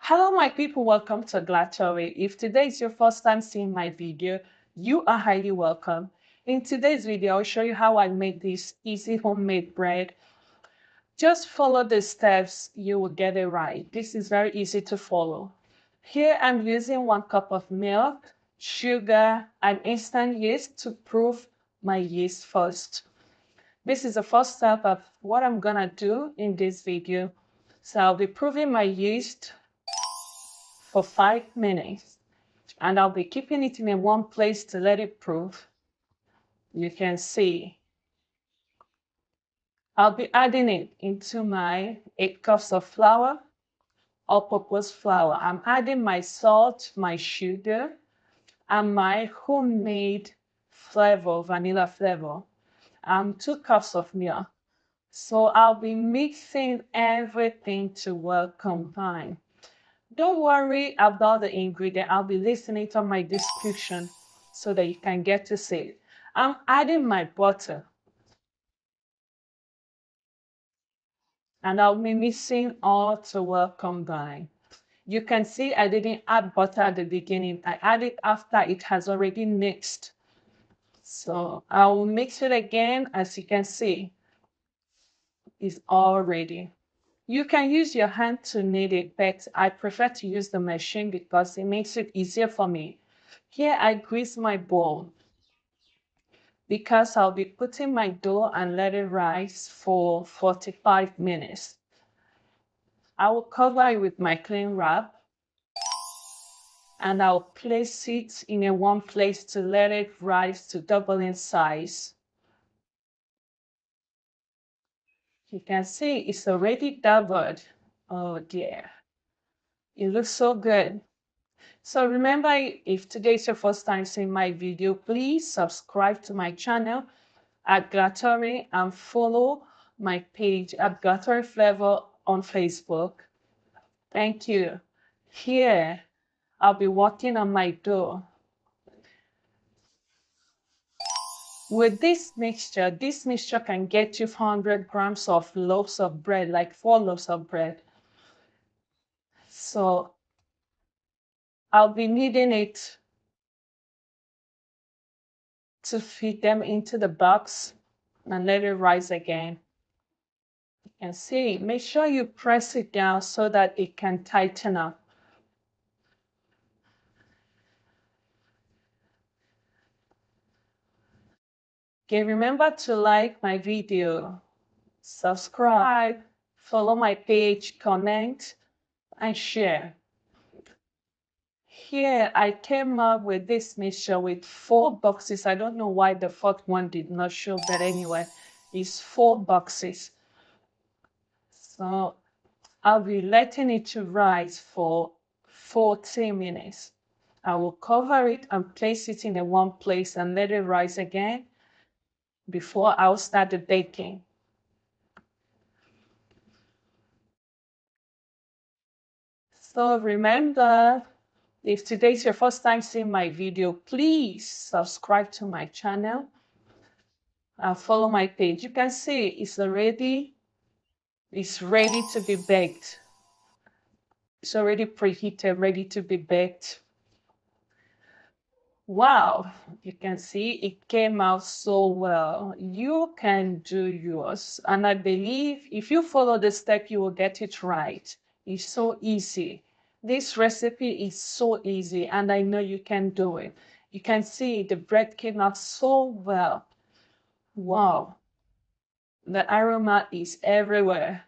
Hello my people, welcome to Glatory. If today is your first time seeing my video, you are highly welcome. In today's video, I'll show you how I made this easy homemade bread. Just follow the steps, you will get it right. This is very easy to follow. Here I'm using 1 cup of milk, sugar, and instant yeast to proof my yeast first. This is the first step of what I'm gonna do in this video. So I'll be proving my yeast for 5 minutes, and I'll be keeping it in one place to let it proof. You can see I'll be adding it into my 8 cups of flour, all-purpose flour. I'm adding my salt, my sugar, and my homemade flavor, vanilla flavor, 2 cups of milk. So I'll be mixing everything to well combine. Don't worry about the ingredient. I'll be listing it on my description so that you can get to see it. I'm adding my butter. And I'll be mixing all to well combine. You can see I didn't add butter at the beginning. I added after it has already mixed. So I will mix it again. As you can see, it's all ready. You can use your hand to knead it, but I prefer to use the machine because it makes it easier for me. Here I grease my bowl because I'll be putting my dough and let it rise for 45 minutes. I will cover it with my cling wrap and I'll place it in a warm place to let it rise to double in size. You can see it's already doubled. Oh dear, it looks so good. So remember, if today is your first time seeing my video, please subscribe to my channel at Glatory and follow my page at Glatory Flavor on Facebook. Thank you. Here, I'll be working on my dough. With this mixture can get you 400 grams of loaves of bread, like 4 loaves of bread. So I'll be kneading it to feed them into the box and let it rise again. You can see, make sure you press it down so that it can tighten up. Okay, remember to like my video, subscribe, follow my page, comment, and share. Here, I came up with this mixture with 4 boxes. I don't know why the 4th one did not show, but anyway, it's 4 boxes. So I'll be letting it to rise for 40 minutes. I will cover it and place it in a warm place and let it rise again before I'll start the baking. So remember, if today's your first time seeing my video, please subscribe to my channel and follow my page. You can see it's ready to be baked. It's already preheated, ready to be baked. Wow, you can see it came out so well. You can do yours. And I believe if you follow the step, you will get it right. It's so easy. This recipe is so easy, and I know you can do it. You can see the bread came out so well. Wow, the aroma is everywhere.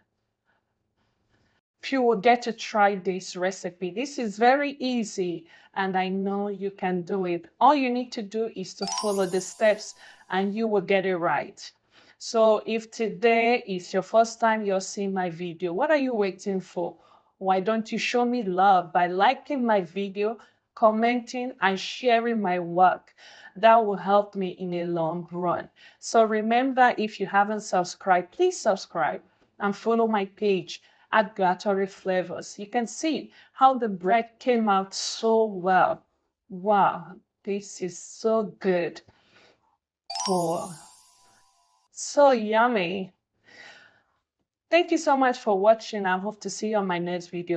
You will get to try this recipe. This is very easy, and I know you can do it. All you need to do is to follow the steps and you will get it right. So if today is your first time you're seeing my video, what are you waiting for? Why don't you show me love by liking my video, commenting, and sharing my work? That will help me in the long run. So remember, if you haven't subscribed, please subscribe and follow my page at Glatory Flavors. You can see how the bread came out so well. Wow, this is so good. Oh, so yummy. Thank you so much for watching. I hope to see you on my next video.